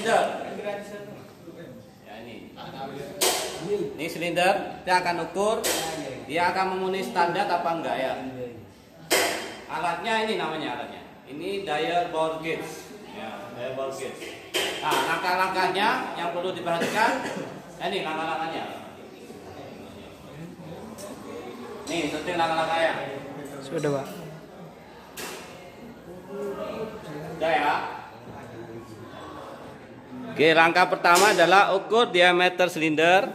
silinder. Ya ini silinder. Dia akan ukur, dia akan memenuhi standar apa enggak ya. Alatnya ini namanya alatnya. Ini dial bore gauge. Ya, dial bore gauge. Nah, langkah-langkahnya yang perlu diperhatikan. Ini langkah-langkahnya. Nih, seperti langkah-langkahnya. Sudah, Pak. Sudah ya. Oke, langkah pertama adalah ukur diameter silinder.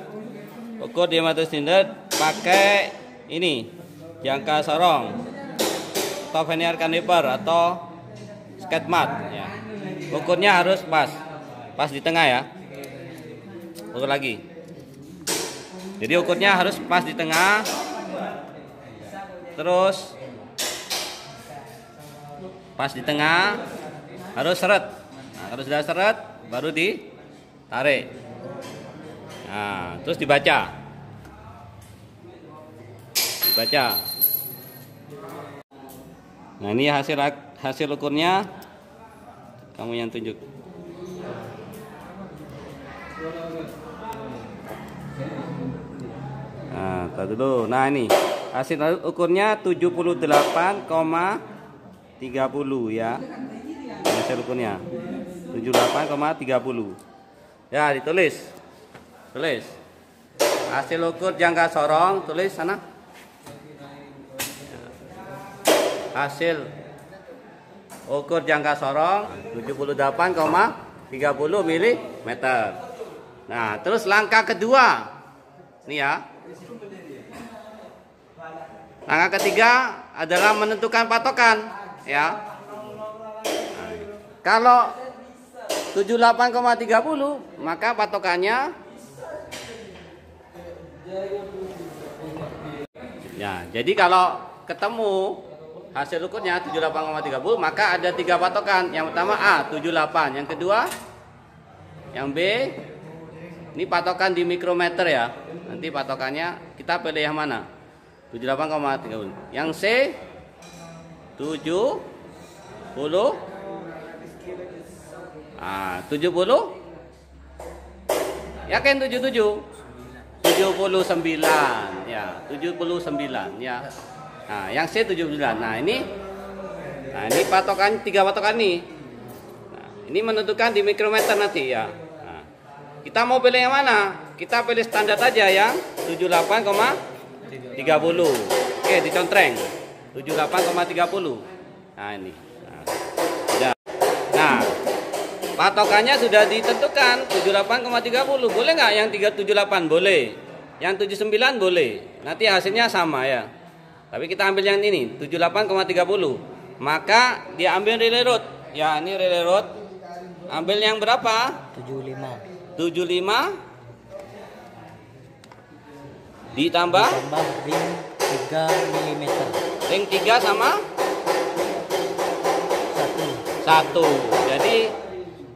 Ukur diameter silinder pakai ini, jangka sorong, atau vernier caliper atau skate mat. Ya. Ukurnya harus pas di tengah ya. Ukur lagi. Jadi ukurnya harus pas di tengah. Terus pas di tengah harus seret. Nah, kalau sudah seret baru ditarik. Nah, terus dibaca. Nah, ini hasil ukurnya. Kamu yang tunjuk. Nah, tar dulu. Nah, ini hasil ukurnya 78,30 ya. Hasil ukurnya 78,30. Ya, ditulis. Tulis. Hasil ukur jangka sorong, tulis sana. Hasil ukur jangka sorong 78,30 mm. Nah, terus langkah kedua. Nih ya. Langkah ketiga adalah menentukan patokan, ya. Kalau 78,30 maka patokannya ya. Jadi kalau ketemu hasil ukurnya 78,30 maka ada 3 patokan. Yang pertama A 78, yang kedua yang B ini patokan di mikrometer ya. Nanti patokannya kita pilih yang mana? 78,30. Yang C 70. 70. Yakin 77? 79 ya, 79 ya. Nah, yang C 79. Nah, ini patokan 3 patokan nih. Nah, ini menentukan di mikrometer nanti ya. Nah, kita mau pilih yang mana? Kita pilih standar aja yang 78,30. Oke, dicontreng. 78,30. Nah, ini. Nah, patokannya sudah ditentukan 78,30. Boleh nggak yang 378? Boleh. Yang 79 boleh. Nanti hasilnya sama ya. Tapi kita ambil yang ini 78,30. Maka dia ambil relay rod. Ya, ini relay rod. Ambil yang berapa? 75 ditambah ring 3 mm. Ring 3 sama 1. Jadi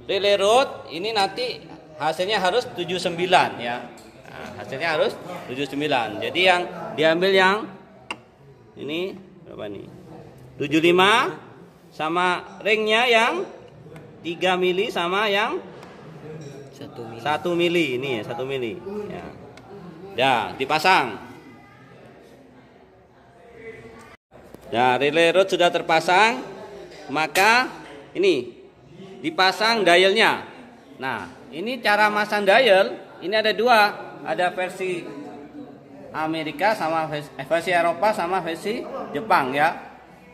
relay rod ini nanti hasilnya harus 79 ya. Nah, hasilnya harus 79. Jadi yang diambil yang ini berapa nih? 75 sama ringnya yang 3 mili sama yang 1 mili. Ini ya, 1 mili ya. Ya, dipasang. Nah, relay rod sudah terpasang, maka ini dipasang dialnya. Nah, ini cara masang dial. Ini ada 2, ada versi Amerika sama versi Eropa sama versi Jepang ya.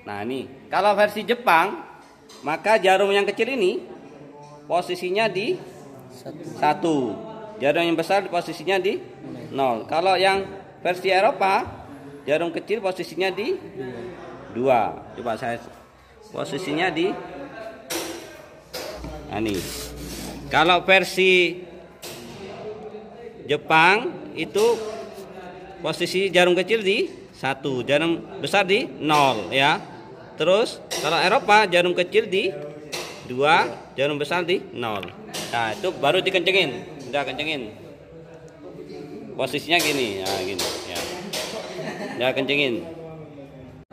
Nah, ini kalau versi Jepang, maka jarum yang kecil ini posisinya di 1. Jarum yang besar posisinya di 0. Kalau yang versi Eropa, jarum kecil posisinya di 2. Coba saya posisinya di ini. Kalau versi Jepang itu posisi jarum kecil di 1, jarum besar di 0 ya. Terus kalau Eropa jarum kecil di 2, jarum besar di 0. Nah, itu baru dikencengin. Udah kencengin. Posisinya gini, ya gini ya. Udah kencengin.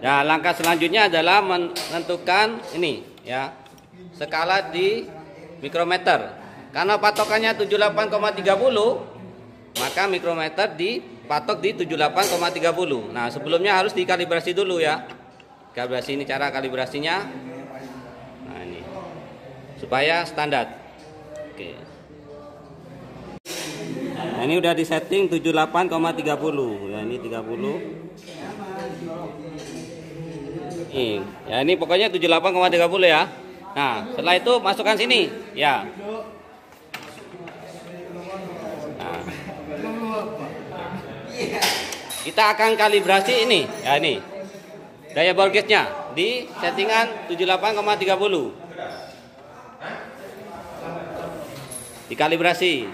Nah, langkah selanjutnya adalah menentukan ini ya. Skala di mikrometer. karena patokannya 78,30, maka mikrometer dipatok di 78,30. Nah, sebelumnya harus dikalibrasi dulu ya. Kalibrasi ini cara kalibrasinya. Nah, ini supaya standar. Oke. Nah, ini udah disetting 78,30. Ya, ini 30. Ya ini pokoknya 78,30 ya. Nah, setelah itu masukkan sini ya. Nah, kita akan kalibrasi ini ya, ini daya bor gauge-nya di settingan 78,30. Dikalibrasi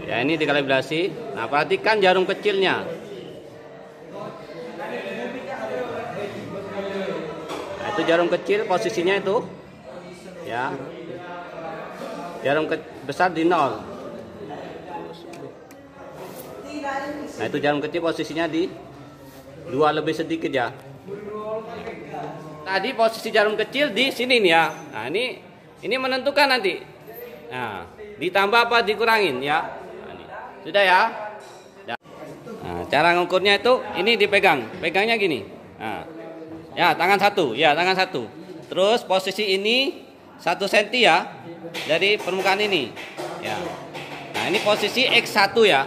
ya, ini dikalibrasi. Nah, perhatikan jarum kecilnya. Itu jarum kecil posisinya itu ya, jarum besar di 0. Nah, itu jarum kecil posisinya di 2 lebih sedikit ya. Tadi posisi jarum kecil di sini nih ya. Nah, ini menentukan nanti. Nah, ditambah apa dikurangin ya. Nah, ini. Sudah ya. Nah, cara ngukurnya itu ini dipegang, pegangnya gini. Nah, ya, tangan satu, ya tangan satu. Terus posisi ini 1 cm ya dari permukaan ini. Ya. Nah, ini posisi X1 ya.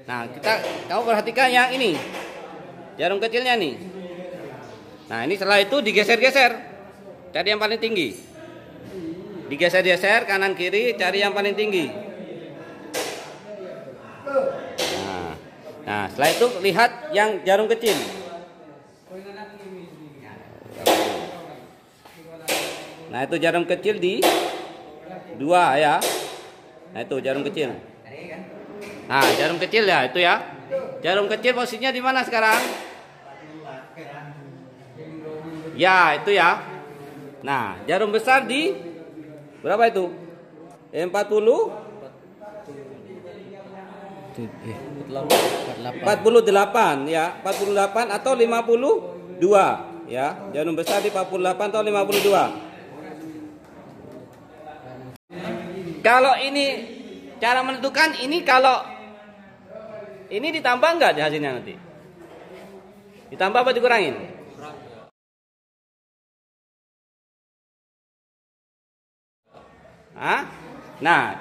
Nah, kamu perhatikan yang ini, jarum kecilnya nih. Nah, ini setelah itu digeser-geser, cari yang paling tinggi. Digeser-geser kanan kiri, cari yang paling tinggi. Nah, setelah itu lihat yang jarum kecil. Nah, itu jarum kecil di 2 ya. Nah, itu jarum kecil. Nah, jarum kecil ya itu ya. Jarum kecil posisinya di mana sekarang? Ya, itu ya. Nah, jarum besar di berapa itu? 48 ya, 48 atau 52 ya. Jarum besar di 48 atau 52. Kalau ini cara menentukan ini, kalau ini ditambah enggak di hasilnya nanti? Ditambah apa dikurangin? Hah? Nah,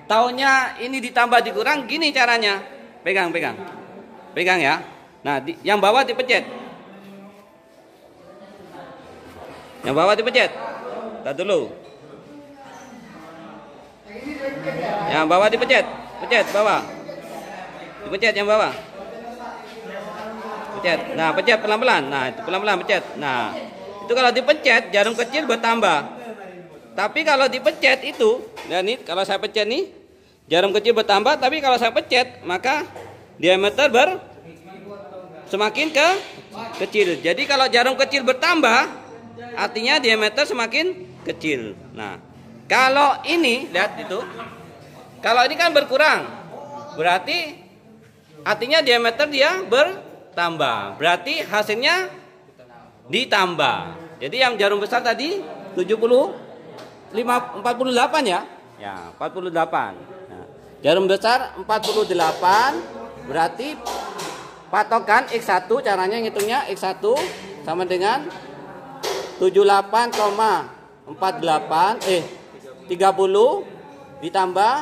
tahunnya ini ditambah dikurang gini caranya. Pegang ya. Nah, yang bawah dipencet. Yang bawah dipencet. Tahan dulu. Yang bawah dipencet. Pencet bawah. Dipencet yang bawah. Pencet. Nah, pencet pelan-pelan. Nah, itu pelan-pelan pencet. Nah, itu kalau dipencet jarum kecil bertambah. Tapi kalau dipencet itu, dan ini kalau saya pencet nih, jarum kecil bertambah. Tapi kalau saya pencet, maka diameter semakin kecil. Jadi kalau jarum kecil bertambah, artinya diameter semakin kecil. Nah, kalau ini lihat itu, kalau ini kan berkurang, berarti artinya diameter dia bertambah. Berarti hasilnya ditambah. Jadi yang jarum besar tadi 48 ya. Ya, 48. Nah, jarum besar 48, berarti patokan X1, caranya ngitungnya X1 sama dengan 30 ditambah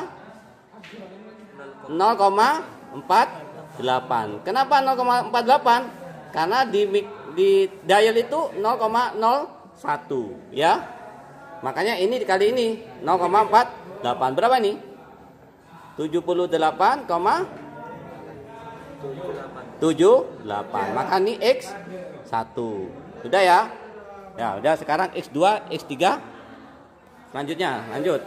0,48. Kenapa 0,48? Karena di dial itu 0,01 ya. Makanya ini dikali ini 0,48. Berapa ini? 78,78. Maka ini X1. Sudah ya? Ya, udah sekarang X2, X3. Selanjutnya, lanjut.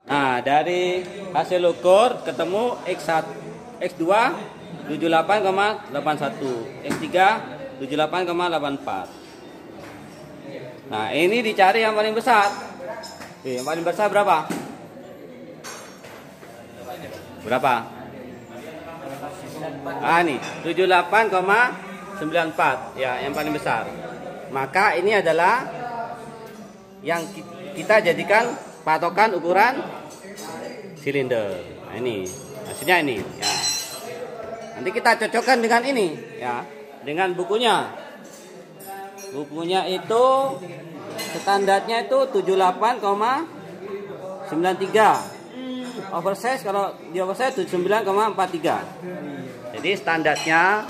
Nah, dari hasil ukur ketemu X1, X2 78,81, X3 78,84. Nah, ini dicari yang paling besar. Yang paling besar berapa? Berapa? Ah, ini 78,94. Ya, yang paling besar. Maka ini adalah yang kita jadikan patokan ukuran silinder. Nah, ini hasilnya ini ya. Nanti kita cocokkan dengan ini ya, dengan bukunya. Bukunya itu standarnya itu 78,93. Oversize, kalau di oversize 79,43. Jadi standarnya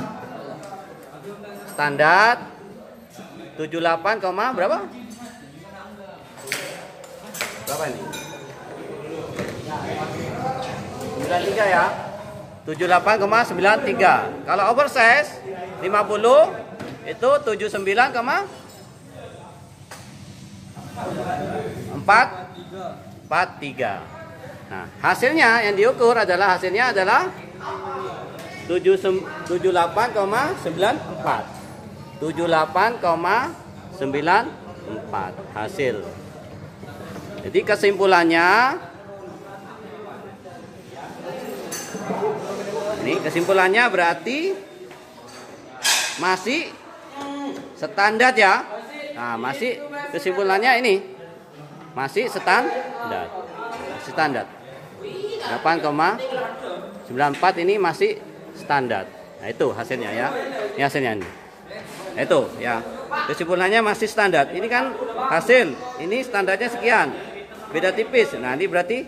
standar 78, berapa? Berapa ini? 93 ya. 78,93. Kalau oversize 50 itu 79,43. Nah, hasilnya yang diukur adalah 78,94. 78,94 hasil. Jadi kesimpulannya berarti masih standar ya. Nah, masih kesimpulannya ini masih standar. Masih standar. 8,94 ini masih standar. Nah, itu hasilnya ya. Ini hasilnya ini. Itu ya. Kesimpulannya masih standar. Ini kan hasil. Ini standarnya sekian. Beda tipis. Nah, ini berarti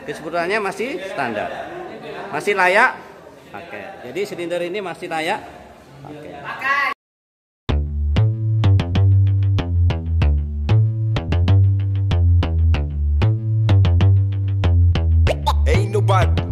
kesimpulannya masih standar. Masih layak pakai. Jadi silinder ini masih layak pakai. Ain't nobody